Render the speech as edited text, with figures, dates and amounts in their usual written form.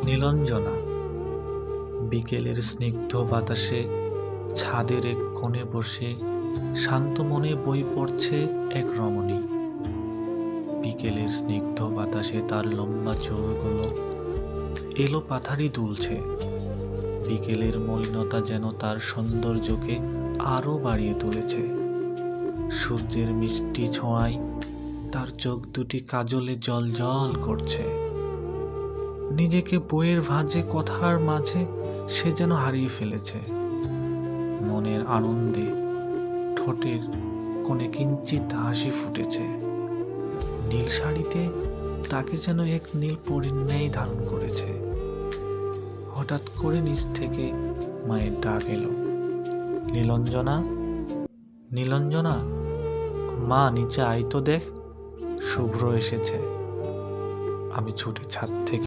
নীলাঞ্জনা। বিকেলের স্নিগ্ধ বাতাসে ছাদের এক কোণে বসে শান্ত মনে বই পড়ছে এক রমণী। বিকেলের স্নিগ্ধ বাতাসে তার লম্বা চুলগুলো এলো পাথারি দুলছে। বিকেলের মলিনতা যেন তার সৌন্দর্যকে আরো বাড়িয়ে তুলেছে। সূর্যের মিষ্টি ছোঁয়ায় তার চোখ দুটি কাজলে জ্বলজ্বল করছে। নিজেকে বইয়ের ভাঁজে কথার মাঝে সে যেন হারিয়ে ফেলেছে। মনের আনন্দে ঠোঁটের কোণে কিঞ্চিত হাসি ফুটেছে। নীল শাড়িতে তাকে যেন এক নীল পরীর ন্যায় ধারণ করেছে। হঠাৎ করে নিচ থেকে মায়ের ডাক এলো, নীলাঞ্জনা, নীলাঞ্জনা, মা নিচে আয় তো দেখ, শুভ্র এসেছে। আমি ছুটে ছাদ থেকে